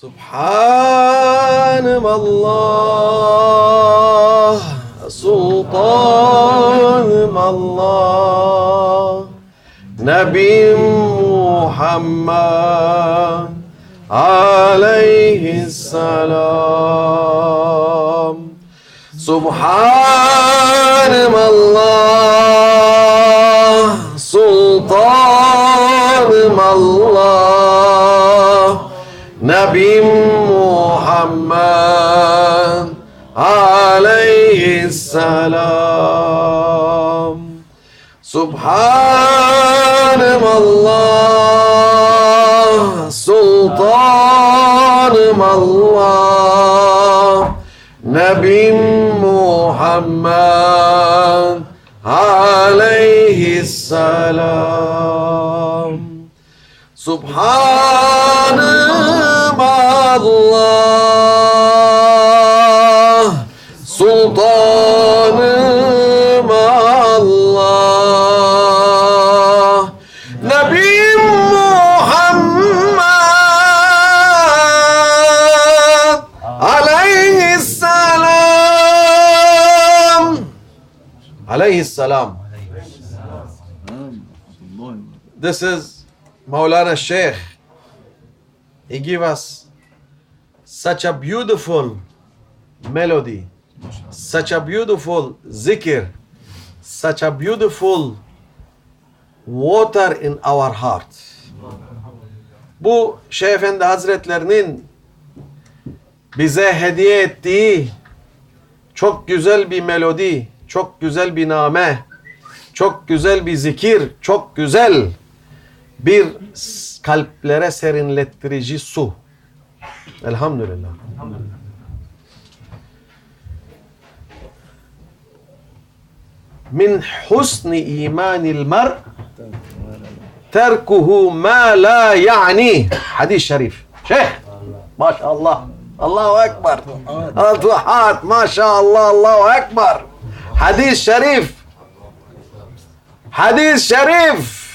سبحان الله سلطان الله نبي محمد عليه السلام سبحان الله سلطان الله نبي محمد عليه السلام سبحان الله سلطان الله نبي محمد عليه السلام سبحان الله سلطان الله نبي محمد عليه السلام عليه السلام. This is Maulana Sheikh. He gave us such a beautiful melody, such a beautiful zikr, such a beautiful water in our heart. Bu Şeyh Efendi Hazretlerinin bize hediye ettiği çok güzel bir melodi, çok güzel bir name, çok güzel bir zikir, çok güzel bir kalplere serinlettirici su. Elhamdülillah. Min husni imanil mar terkuhu ma la ya'ni. Hadis şerif. Şeyh. Maşallah. Allahu Ekber. Al-Duhat. Maşallah. Allahu Ekber. Hadis şerif. Hadis şerif.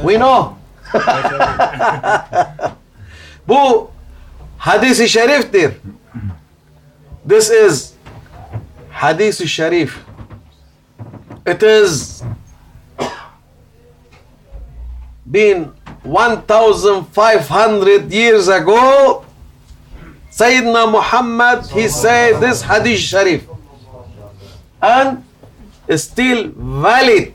We know. Bu hadis-i şeriftir. This is hadis-i şerif. It is been 1500 years ago. Sayyidina Muhammad, he said this hadith sharif, and is still valid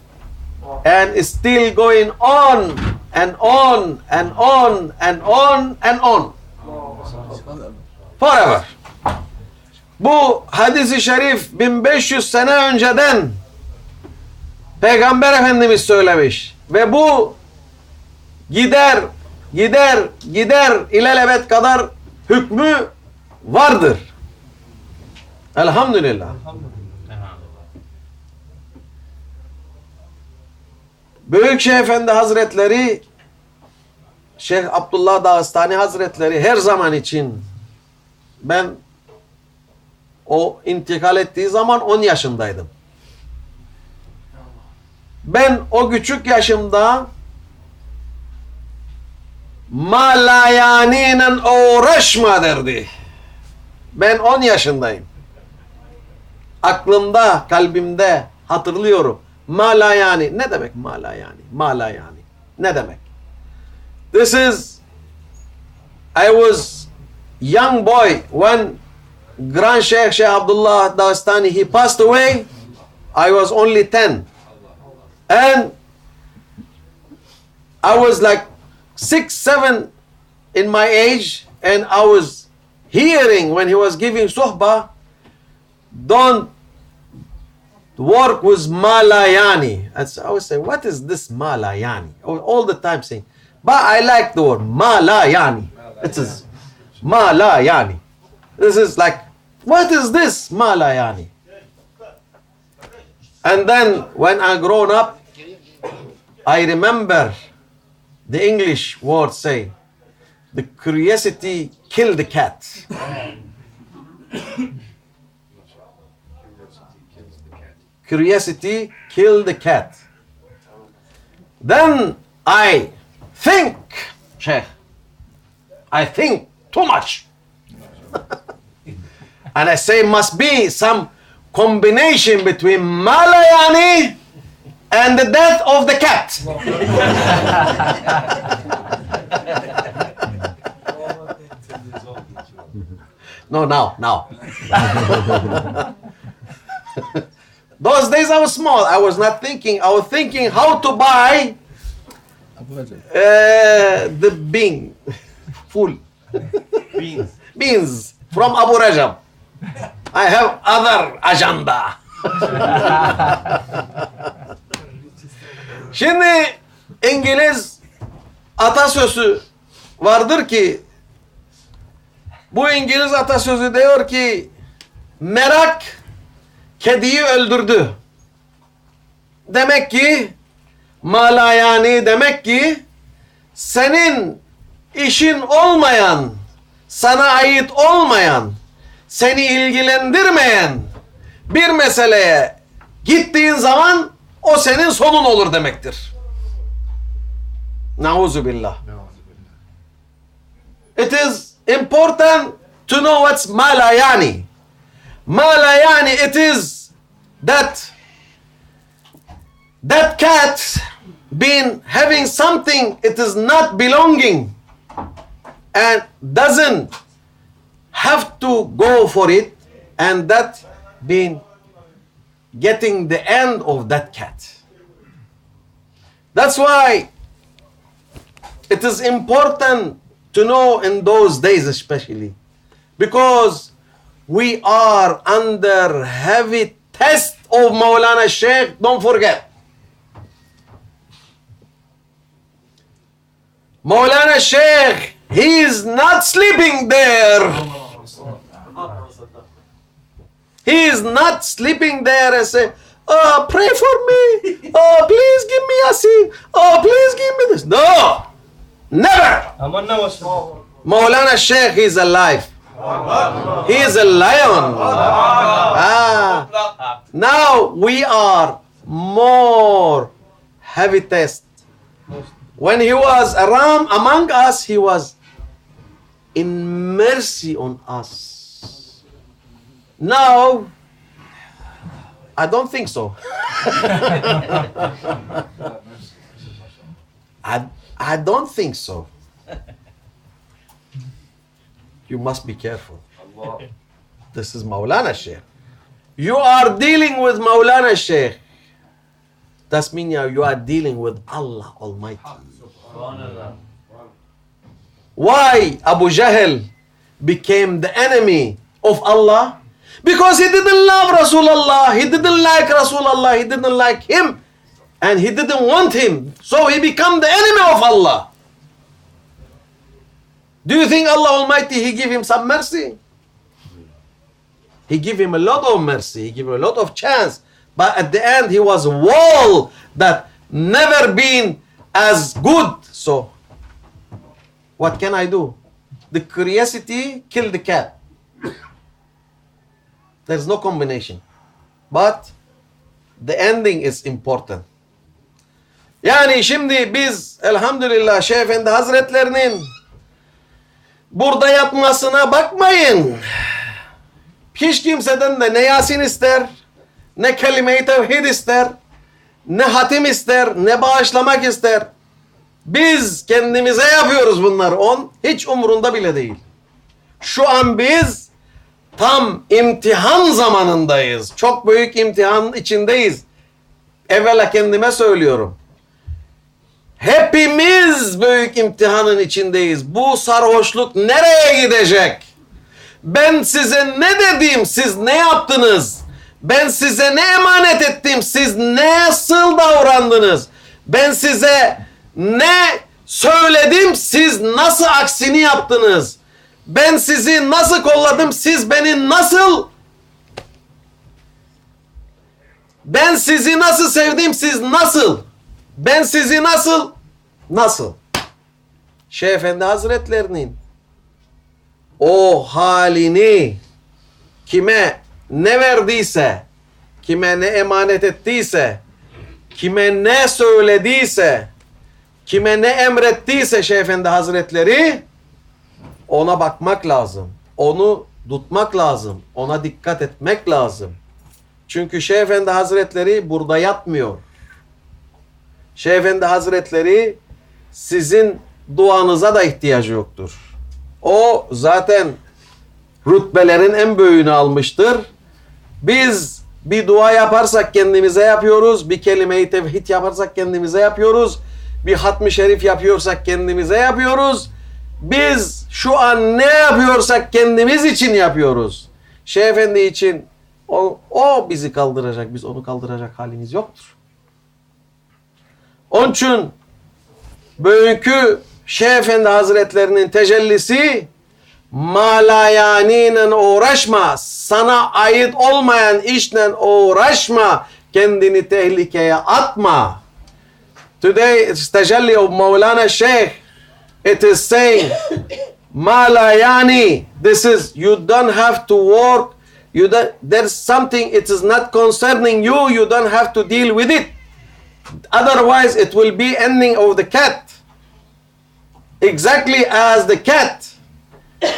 and is still going on and on and on and on and on forever. Bu hadis-i şerif 1500 sene önceden Peygamber Efendimiz söylemiş ve bu gider ilelebet kadar hükmü vardır. Elhamdülillah. Büyük Şeyh Efendi Hazretleri, Şeyh Abdullah Dağıstani Hazretleri her zaman için, ben o intikal ettiği zaman 10 yaşındaydım. Ben o küçük yaşımda malayaniyle uğraşma derdi. Ben 10 yaşındayım. Aklımda, kalbimde hatırlıyorum. Malayani. Ne demek malayani? Malayani. Ne demek? This is, I was young boy when Grand Sheikh Abdullah Dağıstani, he passed away. I was only 10. And I was like 6, 7 in my age, and I was hearing when he was giving suhbah, don't work with malayani. And so I was saying, what is this malayani? All the time saying, but I like the word malayani. It is malayani. This is like, what is this malayani? And then when I grown up, I remember the English word say, the curiosity killed the cat. Curiosity killed the cat. Then I think, Sheikh, I think Too much. And I say must be some combination between Malayani and the death of the cat. No, now. Those days I was small. I was not thinking. I was thinking how to buy the bean. Full. Beans from Abu Rajab. I have other agenda. Şimdi İngiliz atasözü vardır ki, bu İngiliz atasözü diyor ki merak kediyi öldürdü. Demek ki malayani, demek ki senin işin olmayan, sana ait olmayan, seni ilgilendirmeyen bir meseleye gittiğin zaman o senin sonun olur demektir. Nauzubillah. It is important to know what's malayani. Malayani, it is that cat been having something it is not belonging and doesn't have to go for it, and that been getting the end of that cat. That's why it is important to know in those days especially, because we are under heavy test of Maulana Sheikh. Don't forget, Maulana Sheikh, he is not sleeping there. He is not sleeping there and say, oh, pray for me. Oh, please give me a seat. Oh, please give me this. No, never. Maulana Sheikh is alive. He is a lion. Now we are more heavy test. When he was around among us, he was in mercy on us. Now, I don't think so. I don't think so. You must be careful. This is Maulana Sheikh. You are dealing with Maulana Sheikh. That means you are dealing with Allah Almighty. Why Abu Jahl became the enemy of Allah? Because he didn't love Rasulullah, he didn't like Rasulullah, he didn't like him, and he didn't want him. So he became the enemy of Allah. Do you think Allah Almighty, he give him some mercy? He give him a lot of mercy, he give him a lot of chance. But at the end, he was a wall that never been as good. So, what can I do? The curiosity killed the cat. There's no combination. But the ending is important. Yani şimdi biz elhamdülillah Şeyh Efendi Hazretlerinin burada yatmasına bakmayın. Hiç kimseden de ne Yasin ister, ne kelime-i tevhid ister, ne hatim ister, ne bağışlamak ister. Biz kendimize yapıyoruz bunları. Hiç umurunda bile değil. Şu an biz tam imtihan zamanındayız. Çok büyük imtihan içindeyiz. Evvela kendime söylüyorum. Hepimiz büyük imtihanın içindeyiz. Bu sarhoşluk nereye gidecek? Ben size ne dedim, siz ne yaptınız? Ben size ne emanet ettim, siz nasıl davrandınız? Ben size ne söyledim, siz nasıl aksini yaptınız? Ben sizi nasıl kolladım, siz beni nasıl... Ben sizi nasıl sevdim, siz nasıl? Ben sizi nasıl? Nasıl? Şeyh Efendi Hazretlerinin o halini kime ne verdiyse, kime ne emanet ettiyse, kime ne söylediyse, kime ne emrettiyse Şeyh Efendi Hazretleri ona bakmak lazım. Onu tutmak lazım. Ona dikkat etmek lazım. Çünkü Şeyh Efendi Hazretleri burada yatmıyor. Şeyh Efendi Hazretleri sizin duanıza da ihtiyacı yoktur. O zaten rütbelerin en büyüğünü almıştır. Biz bir dua yaparsak kendimize yapıyoruz. Bir kelime-i tevhid yaparsak kendimize yapıyoruz. Bir hatmi şerif yapıyorsak kendimize yapıyoruz. Biz şu an ne yapıyorsak kendimiz için yapıyoruz. Şeyh Efendi için o bizi kaldıracak. Biz onu kaldıracak halimiz yoktur. Onun için bugünkü Şeyh Efendi Hazretlerinin tecellisi malayaniyle uğraşma. Sana ait olmayan işle uğraşma. Kendini tehlikeye atma. Today it's tecelli of Maulana Sheikh. It is saying malayani. This is you don't have to work. There's something it is not concerning you. You don't have to deal with it. Otherwise it will be ending of the cat. Exactly as the cat.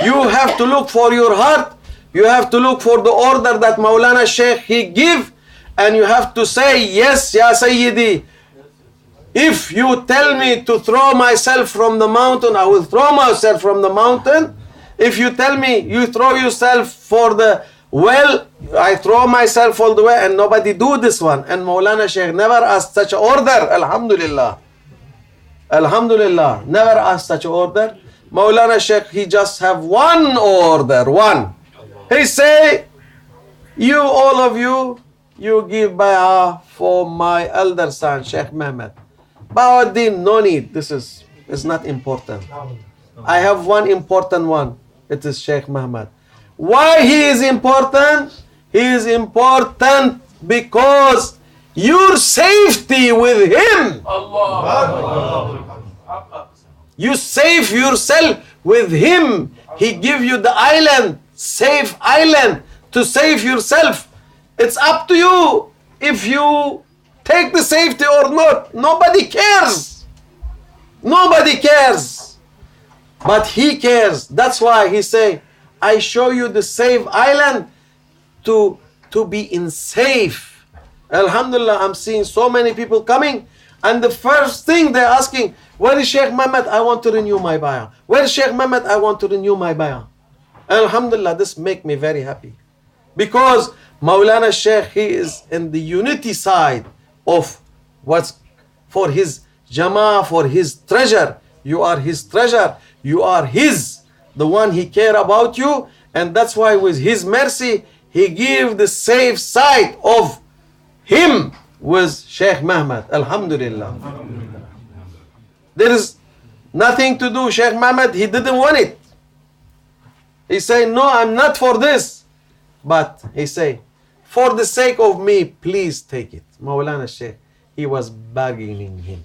You have to look for your heart. You have to look for the order that Maulana Sheikh he give, and you have to say, yes, Ya Sayyidi. If you tell me to throw myself from the mountain, I will throw myself from the mountain. If you tell me you throw yourself for the well, I throw myself all the way, and nobody do this one. And Maulana Sheikh never asked such an order. Alhamdulillah. Alhamdulillah. Never asked such an order. Maulana Sheikh, he just have one order, one. He say, you, all of you, you give bay'ah for my elder son, Sheikh Mehmet. Bahauddin, no need. This is not important. I have one important one. It is Sheikh Mehmet. Why he is important? He is important because your safety with him. You save yourself with him. He give you the island, safe island to save yourself. It's up to you if you take the safety or not. Nobody cares. Nobody cares. But he cares. That's why he say, I show you the safe island to be in safe. Alhamdulillah, I'm seeing so many people coming, and the first thing they're asking, where is Sheikh Mehmet? I want to renew my bay'ah. Where is Sheikh Mehmet? I want to renew my bay'ah. Alhamdulillah, this make me very happy. Because Maulana Sheikh, he is in the unity side of what's for his jama'ah, for his treasure. You are his treasure. You are his, the one he care about you. And that's why with his mercy, he give the safe side of him with Sheikh Mehmet. Alhamdulillah. There is nothing to do. Sheikh Mehmet, he didn't want it. He say, no, I'm not for this. But he say, for the sake of me, please take it. Maulana Sheikh, he was bargaining him.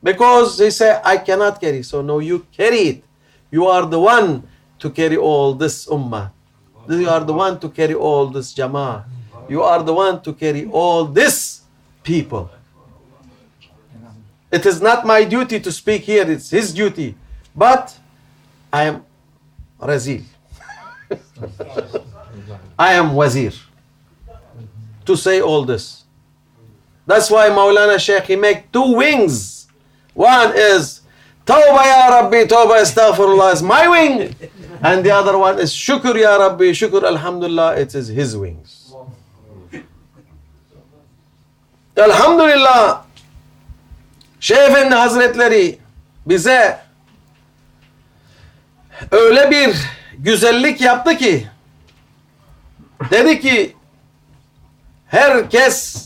Because he said, I cannot carry. So no, you carry it. You are the one to carry all this ummah. You are the one to carry all this jama'ah. You are the one to carry all this people. It is not my duty to speak here. It's his duty. But I am Razil. I am Wazir to say all this. That's why Maulana Sheikh, he make two wings. One is Tawbah Ya Rabbi, Tawbah Astaghfirullah is my wing. And the other one is Shukr Ya Rabbi, Shukr Alhamdulillah, it is his wings. Elhamdülillah, Şeyh Efendi Hazretleri bize öyle bir güzellik yaptı ki, dedi ki herkes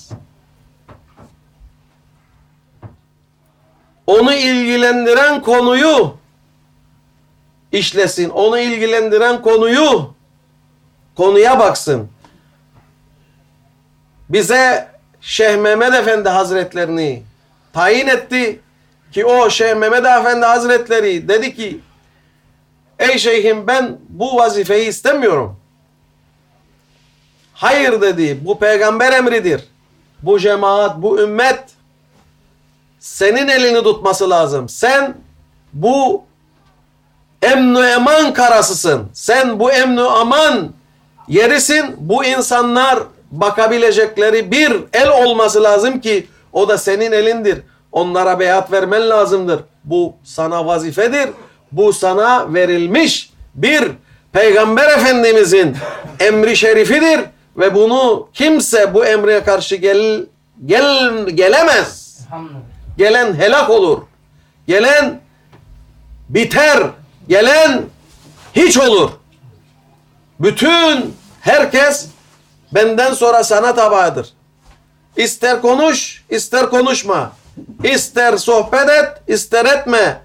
onu ilgilendiren konuyu işlesin. Onu ilgilendiren konuya baksın. Bize Şeyh Mehmet Efendi Hazretlerini tayin etti ki o Şeyh Mehmet Efendi Hazretleri dedi ki, ey şeyhim, ben bu vazifeyi istemiyorum. Hayır dedi, bu peygamber emridir. Bu cemaat, bu ümmet senin elini tutması lazım. Sen bu emn-i eman karasısın. Sen bu emn-i aman yerisin. Bu insanlar bakabilecekleri bir el olması lazım ki o da senin elindir. Onlara beyat vermen lazımdır. Bu sana vazifedir. Bu sana verilmiş bir Peygamber Efendimizin emri şerifidir ve bunu kimse bu emre karşı gelemez. Gelen helak olur. Gelen biter. Gelen hiç olur. Bütün herkes benden sonra sana tabadır. İster konuş, ister konuşma. İster sohbet et, ister etme.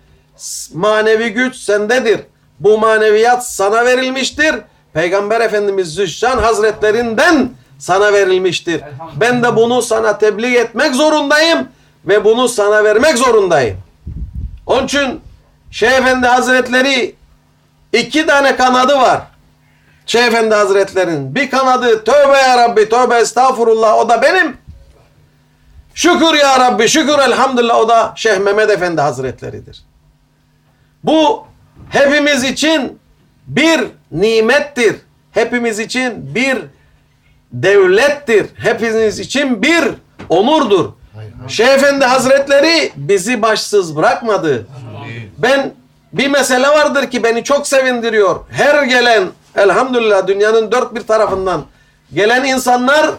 Manevi güç sendedir. Bu maneviyat sana verilmiştir. Peygamber Efendimiz Zişan Hazretlerinden sana verilmiştir. Ben de bunu sana tebliğ etmek zorundayım ve bunu sana vermek zorundayım. Onun için Şeyh Efendi Hazretleri 2 tane kanadı var. Şeyh Efendi Hazretleri'nin bir kanadı tövbe ya Rabbi, tövbe estağfurullah, o da benim. Şükür ya Rabbi, şükür elhamdülillah, o da Şeyh Mehmet Efendi Hazretleri'dir. Bu hepimiz için bir nimettir. Hepimiz için bir devlettir. Hepimiz için bir onurdur. Şeyh Efendi Hazretleri bizi başsız bırakmadı. Ben bir mesele vardır ki beni çok sevindiriyor. Her gelen, elhamdülillah, dünyanın dört bir tarafından gelen insanlar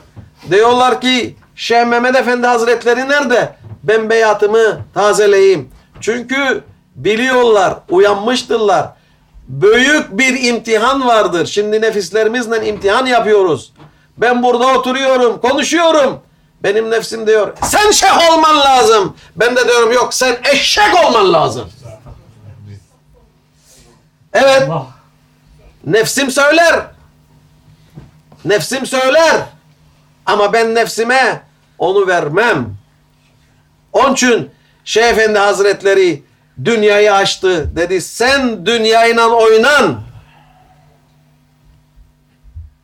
diyorlar ki Şeyh Mehmet Efendi Hazretleri nerede? Ben beyatımı tazeleyeyim. Çünkü biliyorlar, uyanmıştırlar. Büyük bir imtihan vardır. Şimdi nefislerimizle imtihan yapıyoruz. Ben burada oturuyorum, konuşuyorum. Benim nefsim diyor, sen şeyh olman lazım. Ben de diyorum, yok, sen eşek olman lazım. Evet. Nefsim söyler. Nefsim söyler. Ama ben nefsime onu vermem. Onun için Şeyh Efendi Hazretleri dünyayı açtı. Dedi, sen dünyayla oynan.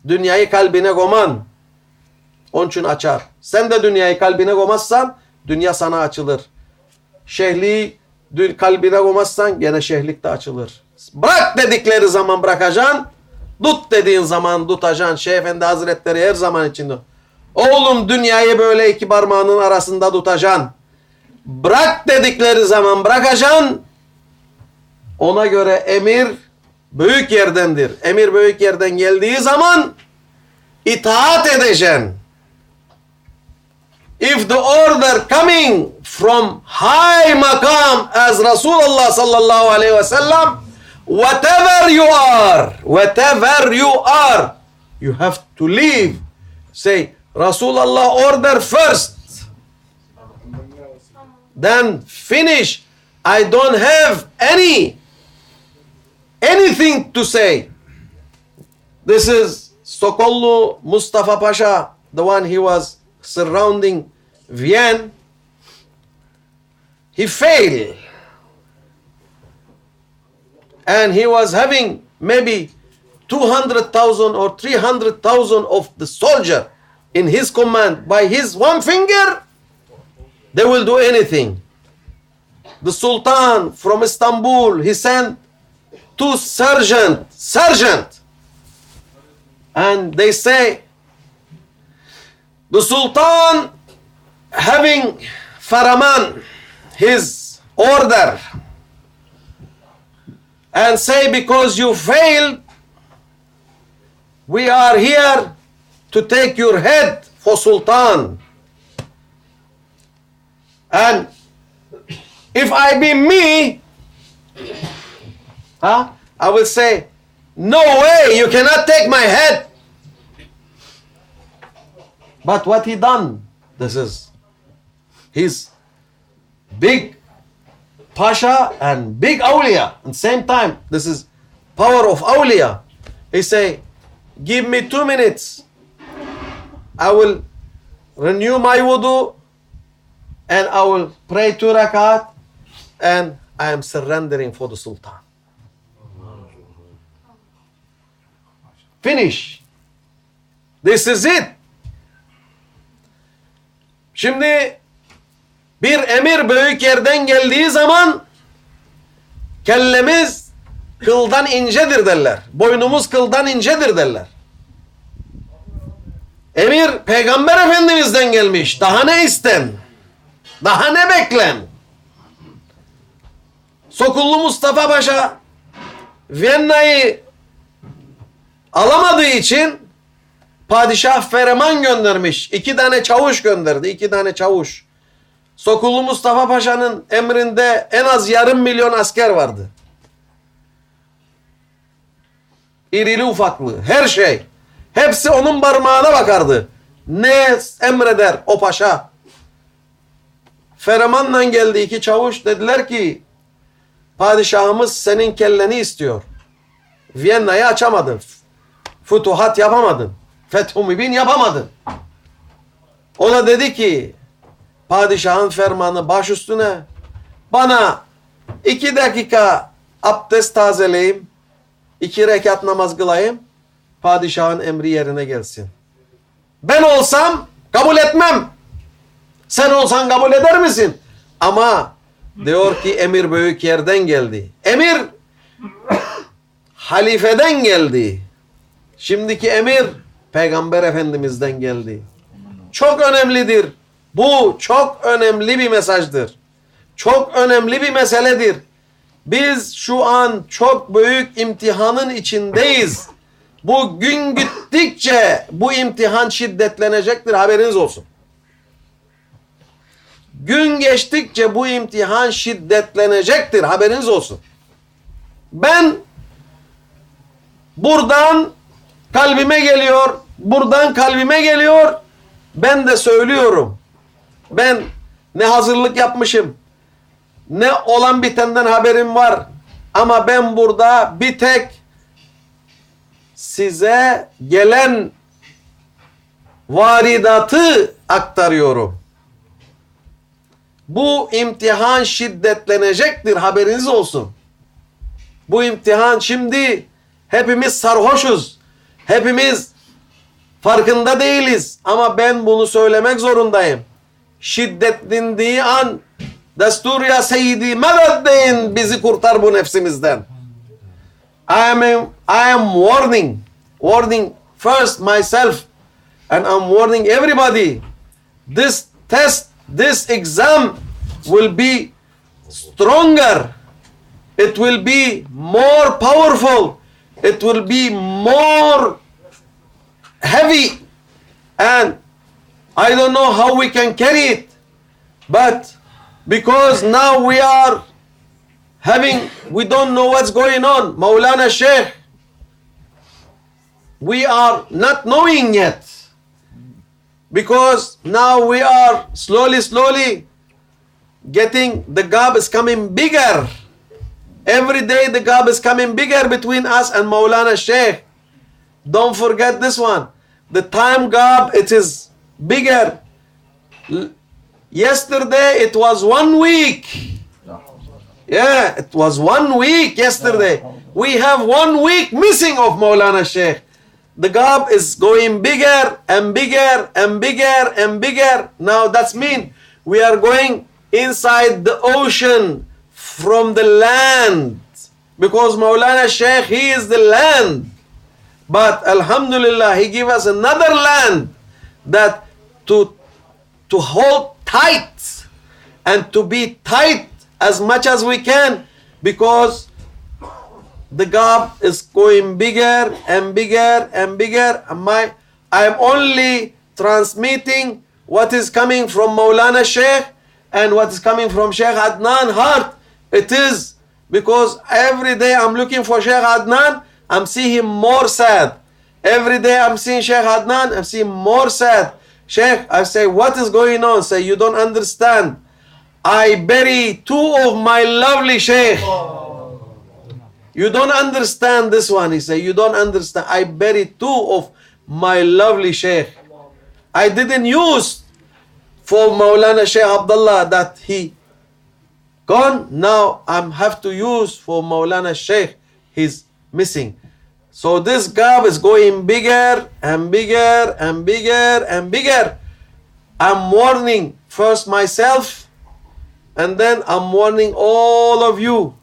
Dünyayı kalbine koyman. Onun için açar. Sen de dünyayı kalbine koymazsan dünya sana açılır. Şeyhliği kalbine koymazsan gene şeyhlik de açılır. Bırak dedikleri zaman bırakacaksın. Tut dediğin zaman tutacaksın. Şeyh Efendi Hazretleri her zaman içinde. Oğlum, dünyayı böyle 2 parmağının arasında tutacaksın. Bırak dedikleri zaman bırakacaksın. Ona göre emir büyük yerdendir. Emir büyük yerden geldiği zaman itaat edeceksin. If the order coming from high makam as Resulullah sallallahu aleyhi ve sellem, whatever you are, you have to leave. Say, Resulullah order first. Then finish. I don't have anything to say. This is Sokollu Mustafa Pasha, the one he was surrounding Vienna. He failed. And he was having maybe 200,000 or 300,000 of the soldier in his command. By his one finger, they will do anything. The Sultan from Istanbul, he sent 2 sergeant. And they say, the Sultan having Faraman, his order, and say, because you failed, we are here to take your head for Sultan. And if I be me, I will say, no way, you cannot take my head. But what he done, this is his big Pasha and big awliya at the same time. This is power of awliya. He say, give me 2 minutes. I will renew my wudu and I will pray 2 rakat and I am surrendering for the Sultan. Finish. This is it. Şimdi bir emir büyük yerden geldiği zaman kellemiz kıldan incedir derler. Boynumuz kıldan incedir derler. Emir Peygamber Efendimiz'den gelmiş. Daha ne isten? Daha ne beklen? Sokullu Mustafa Paşa Viyana'yı alamadığı için padişah ferman göndermiş. 2 tane çavuş gönderdi. 2 tane çavuş. Sokullu Mustafa Paşa'nın emrinde en az 500.000 asker vardı. İrili ufaklı her şey. Hepsi onun parmağına bakardı. Ne emreder o paşa? Fermanla geldi 2 çavuş, dediler ki padişahımız senin kelleni istiyor. Viyana'yı açamadın. Fütuhat yapamadın. Feth-i Mübin yapamadın. O da dedi ki padişahın fermanı baş üstüne, bana 2 dakika abdest tazeleyim, 2 rekat namaz kılayım, padişahın emri yerine gelsin. Ben olsam kabul etmem. Sen olsan kabul eder misin? Ama diyor ki emir büyük yerden geldi. Emir halifeden geldi. Şimdiki emir Peygamber Efendimiz'den geldi. Çok önemlidir. Bu çok önemli bir mesajdır. Çok önemli bir meseledir. Biz şu an çok büyük imtihanın içindeyiz. Bu gün gittikçe bu imtihan şiddetlenecektir, haberiniz olsun. Gün geçtikçe bu imtihan şiddetlenecektir, haberiniz olsun. Ben buradan kalbime geliyor, buradan kalbime geliyor. Ben de söylüyorum. Ben ne hazırlık yapmışım, ne olan bitenden haberim var. Ama ben burada bir tek size gelen varidatı aktarıyorum. Bu imtihan şiddetlenecektir, haberiniz olsun. Bu imtihan, şimdi hepimiz sarhoşuz. Hepimiz farkında değiliz. Ama ben bunu söylemek zorundayım. Şiddetlendiği an destur ya seyyidi medet deyin, bizi kurtar bu nefsimizden. I am warning first myself, and I'm warning everybody. This test, this exam will be stronger. It will be more powerful. It will be more heavy, and I don't know how we can carry it. But because now we don't know what's going on. Maulana Sheikh, we are not knowing yet. Because now we are slowly getting, the gap is coming bigger. Every day the gap is coming bigger between us and Maulana Sheikh. Don't forget this one. The time gap, it is bigger. Yesterday it was 1 week. Yeah, it was 1 week yesterday. We have 1 week missing of Maulana Sheikh. The gap is going bigger and bigger and bigger and bigger. Now that's mean we are going inside the ocean from the land. Because Maulana Sheikh, he is the land. But Alhamdulillah, he give us another land that to hold tight and to be tight as much as we can, because the gap is going bigger and bigger and bigger. I am only transmitting what is coming from Maulana Sheikh and what is coming from Sheikh Adnan heart. It is because every day I'm looking for Sheikh Adnan, I'm seeing him more sad. Every day I'm seeing Sheikh Adnan, I'm seeing more sad. Sheikh, I say, what is going on? Say, you don't understand. I bury 2 of my lovely Sheikh. You don't understand this one. He say, you don't understand. I bury 2 of my lovely Sheikh. I didn't use for Maulana Sheikh Abdullah that he gone. Now I have to use for Maulana Sheikh. He's missing. So this gap is going bigger and bigger and bigger and bigger. I'm warning first myself, and then I'm warning all of you.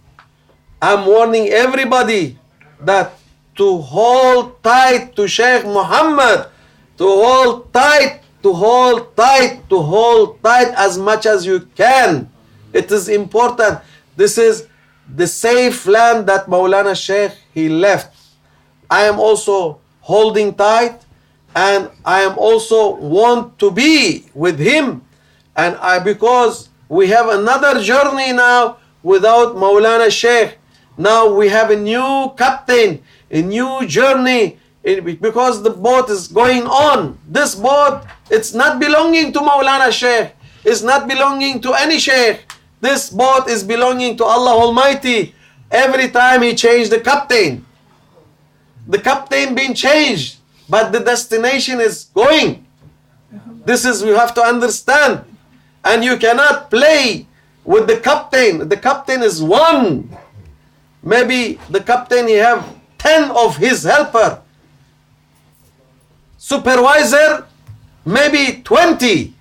I'm warning everybody that to hold tight to Sheikh Muhammad, to hold tight, to hold tight, to hold tight as much as you can. It is important. This is the safe land that Maulana Sheikh he left. I am also holding tight, and I am also want to be with him. And because we have another journey now without Maulana Sheikh. Now we have a new captain, a new journey, because the boat is going on. This boat, it's not belonging to Maulana Sheikh. It's not belonging to any Sheikh. This boat is belonging to Allah Almighty. Every time he changed the captain been changed, but the destination is going. This is, we have to understand. And you cannot play with the captain. The captain is one. Maybe the captain, he have 10 of his helper. Supervisor, maybe 20.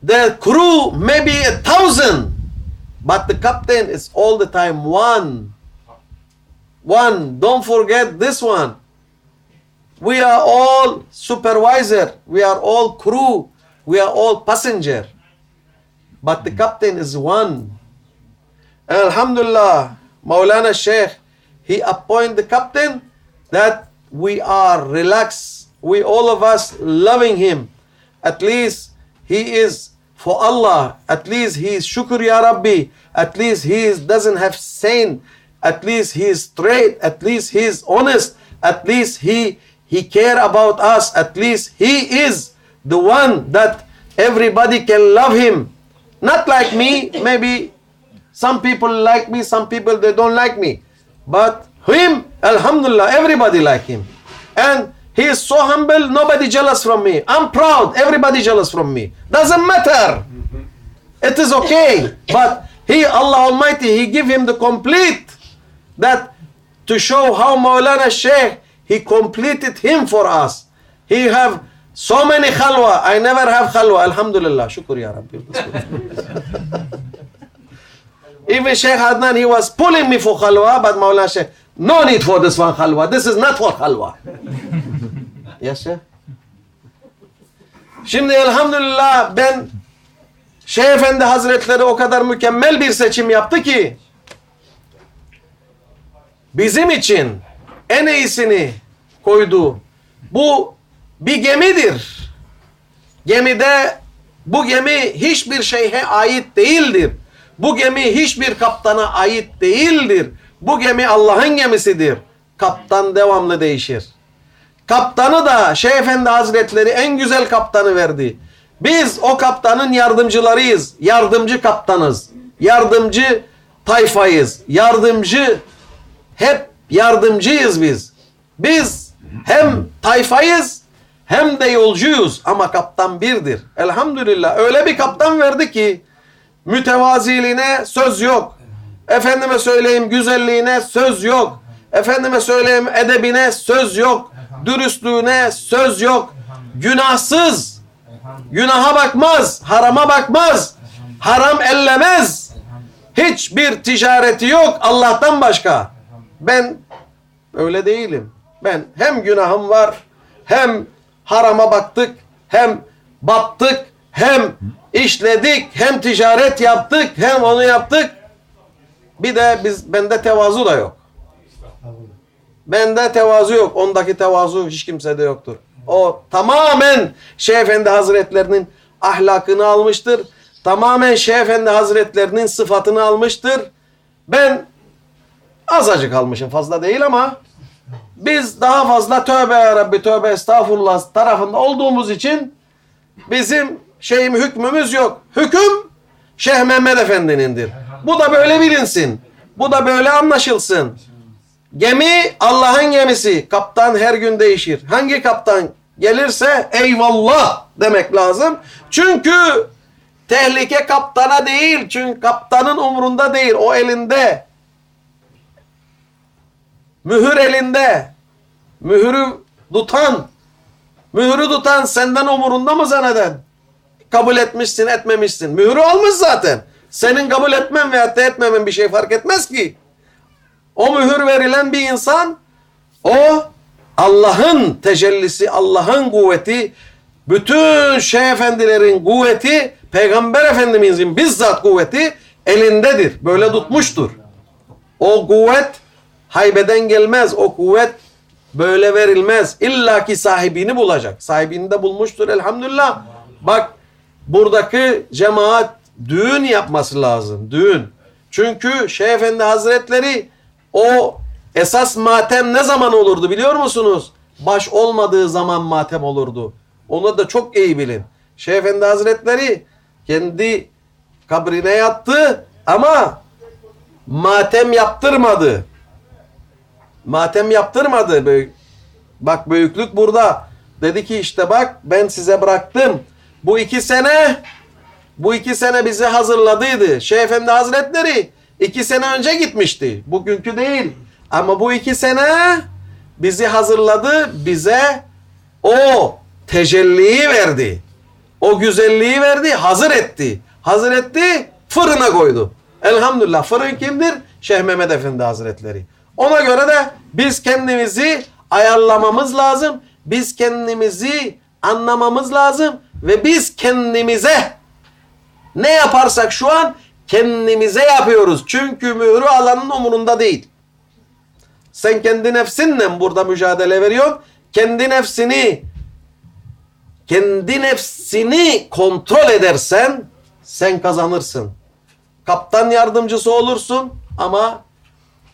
The crew, maybe 1,000. But the captain is all the time one. One. Don't forget this one. We are all supervisor. We are all crew. We are all passenger. But the captain is one. And Alhamdulillah, Maulana Sheikh, he appoint the captain that we are relaxed. We all of us loving him. At least he is for Allah. At least he is shukr ya Rabbi. At least he doesn't have sin. At least he is straight. At least he is honest. At least he care about us. At least he is the one that everybody can love him. Not like me. Maybe some people like me, some people they don't like me. But him, Alhamdulillah, everybody like him. And he is so humble, nobody jealous from me. I'm proud, everybody jealous from me. Doesn't matter. It is okay. But he, Allah Almighty, he give him the complete, that to show how Maulana Sheikh, he completed him for us. He have so many khalwa. I never have khalwa. Alhamdulillah. Shukr ya Rabbi. Even Sheikh Adnan, he was pulling me for khalwa, but Maulana Sheikh, no need for this one khalwa. This is not for khalwa. Yes, Sheikh? Şimdi elhamdülillah ben Şeyh Efendi Hazretleri o kadar mükemmel bir seçim yaptı ki bizim için en iyisini koydu. Bu bir gemidir. Bu gemi hiçbir şeyhe ait değildir. Bu gemi hiçbir kaptana ait değildir. Bu gemi Allah'ın gemisidir. Kaptan devamlı değişir. Kaptanı da Şeyh Efendi Hazretleri en güzel kaptanı verdi. Biz o kaptanın yardımcılarıyız. Yardımcı kaptanız. Yardımcı tayfayız. Hep yardımcıyız biz. Biz hem tayfayız hem de yolcuyuz. Ama kaptan birdir. Elhamdülillah öyle bir kaptan verdi ki mütevaziliğine söz yok. Efendime söyleyeyim güzelliğine söz yok. Efendime söyleyeyim edebine söz yok. Dürüstlüğüne söz yok. Günahsız. Günaha bakmaz. Harama bakmaz. Haram ellemez. Hiçbir ticareti yok Allah'tan başka. Ben öyle değilim. Ben hem günahım var, hem harama baktık, hem battık, hem işledik, hem ticaret yaptık, hem onu yaptık. Bir de bende tevazu da yok. Bende tevazu yok. Ondaki tevazu hiç kimsede yoktur. O tamamen Şeyh Efendi Hazretlerinin ahlakını almıştır. Tamamen Şeyh Efendi Hazretlerinin sıfatını almıştır. Ben azıcık almışım, fazla değil ama biz daha fazla tövbe ya Rabbi, tövbe estağfurullah tarafında olduğumuz için bizim hükmümüz yok. Hüküm Şeyh Mehmed Efendi'nindir. Bu da böyle bilinsin. Bu da böyle anlaşılsın. Gemi Allah'ın gemisi. Kaptan her gün değişir. Hangi kaptan gelirse eyvallah demek lazım. Çünkü tehlike kaptana değil. Çünkü kaptanın umrunda değil. O elinde. Mühür elinde. Mühürü tutan senden umurunda mı zanneden? Kabul etmişsin, etmemişsin. Mühürü almış zaten. Senin kabul etmen veya etmemen bir şey fark etmez ki. O mühür verilen bir insan, o Allah'ın tecellisi, Allah'ın kuvveti, bütün şeyh efendilerin kuvveti, Peygamber Efendimizin bizzat kuvveti elindedir. Böyle tutmuştur. O kuvvet haybeden gelmez. O kuvvet böyle verilmez. İlla ki sahibini bulacak. Sahibini de bulmuştur elhamdülillah. Bak buradaki cemaat düğün yapması lazım. Düğün. Çünkü Şeyh Efendi Hazretleri o esas matem ne zaman olurdu biliyor musunuz? Baş olmadığı zaman matem olurdu. Onu da çok iyi bilin. Şeyh Efendi Hazretleri kendi kabrine yattı ama matem yaptırmadı. Matem yaptırmadı. Bak büyüklük burada. Dedi ki işte bak ben size bıraktım. Bu iki sene bizi hazırladıydı. Şeyh Efendi Hazretleri 2 sene önce gitmişti. Bugünkü değil. Ama bu 2 sene bizi hazırladı. Bize o tecelliyi verdi. O güzelliği verdi. Hazır etti. Hazır etti. Fırına koydu. Elhamdülillah. Fırın kimdir? Şeyh Mehmet Efendi Hazretleri. Ona göre de biz kendimizi ayarlamamız lazım. Biz kendimizi anlamamız lazım. Ve biz kendimize ne yaparsak şu an kendimize yapıyoruz. Çünkü mührü alanın umurunda değil. Sen kendi nefsinle burada mücadele veriyorsun. Kendi nefsini kontrol edersen sen kazanırsın. Kaptan yardımcısı olursun ama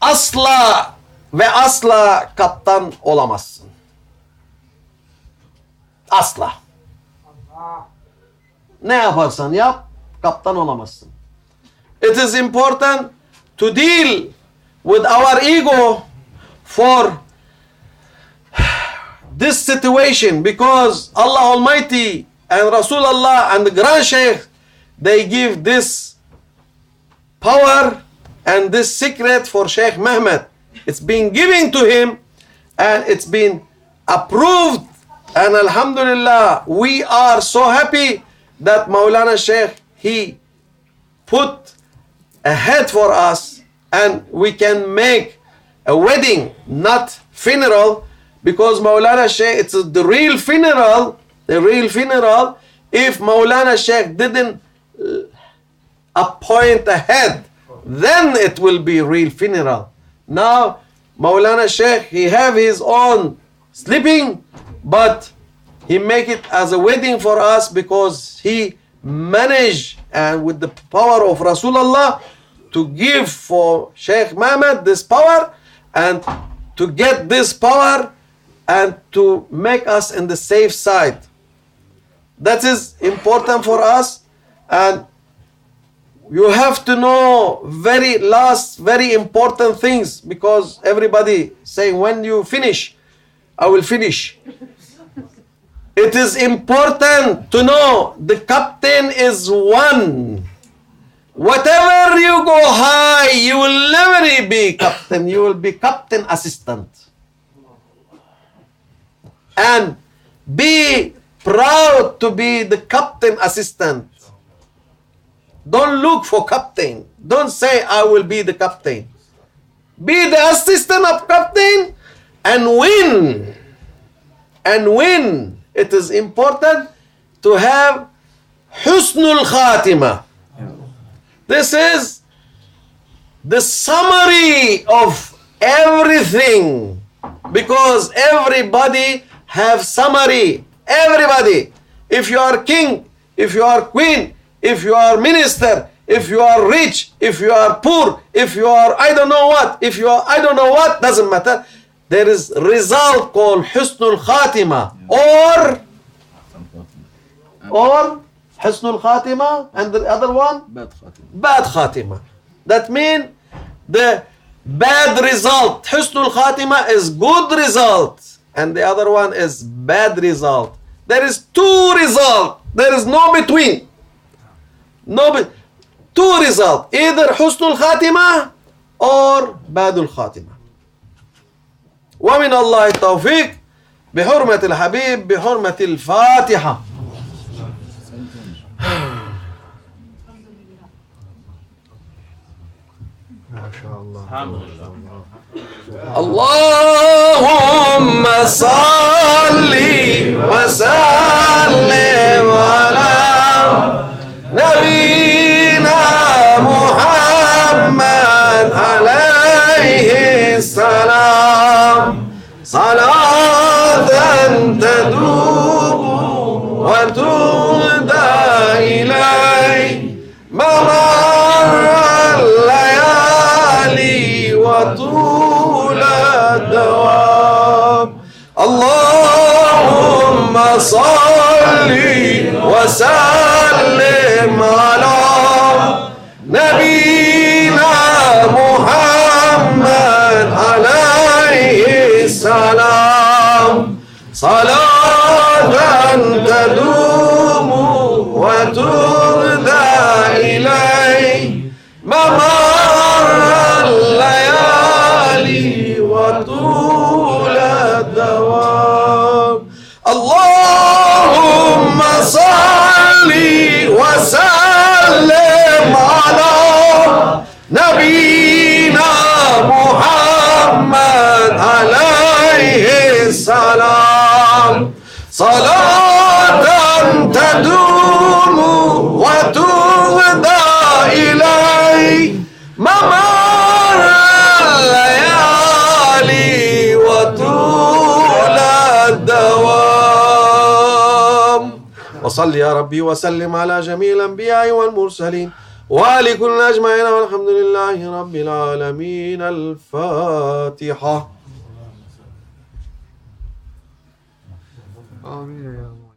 asla ve asla kaptan olamazsın. Asla. Ne yaparsan yap, kaptan olamazsın. It is important to deal with our ego for this situation because Allah Almighty and Rasulullah and the Grand Sheikh, they give this power and this secret for Sheikh Mehmet. It's been given to him and it's been approved, and alhamdulillah we are so happy that Maulana Sheikh, he put a head for us and we can make a wedding, not funeral, because Maulana Sheikh, it's the real funeral, if Maulana Sheikh didn't appoint a head, then it will be real funeral. Now Maulana Sheikh, he have his own sleeping, but he make it as a wedding for us because he managed and with the power of Rasulullah to give for Sheikh Mehmet this power and to get this power and to make us in the safe side. That is important for us, and you have to know very important things, because everybody saying when you finish, I will finish. It is important to know the captain is one. Whatever you go high, you will never be captain. You will be captain assistant. And be proud to be the captain assistant. Don't look for captain. Don't say I will be the captain. Be the assistant of captain and win. And win. It is important to have Husnul Khatima. This is the summary of everything, because everybody have summary. Everybody. If you are king, if you are queen, if you are minister, if you are rich, if you are poor, if you are I don't know what, if you are I don't know what, doesn't matter. There is result called Husnul Khatima or Husnul Khatima, and the other one? Bad Khatima. That means the bad result. Husnul Khatima is good result, and the other one is bad result. There is two results. There is no between. Two results. Either Husnul Khatima or Badul Khatima. ومن الله التوفيق بحرمة الحبيب بحرمة الفاتحة. ما شاء الله. اللهم صل وسلم على نبينا محمد عليه السلام صلاة تدوم وتهدى إليه ممر الليالي وطول الدوام. اللهم صل وسلم على نبينا محمد عليه السلام صلاة تدوم وتهدى إليه ممر الليالي وطول الدوام. اللهم صل وسلم على نبينا محمد عليه السلام صلاة تدوم وتهدى إليه ممر الليالي وطول الدوام. وصل يا ربي وسلم على جميع الأنبياء والمرسلين ولكل أجمعين والحمد لله رب العالمين. الفاتحة. آمين يا الله.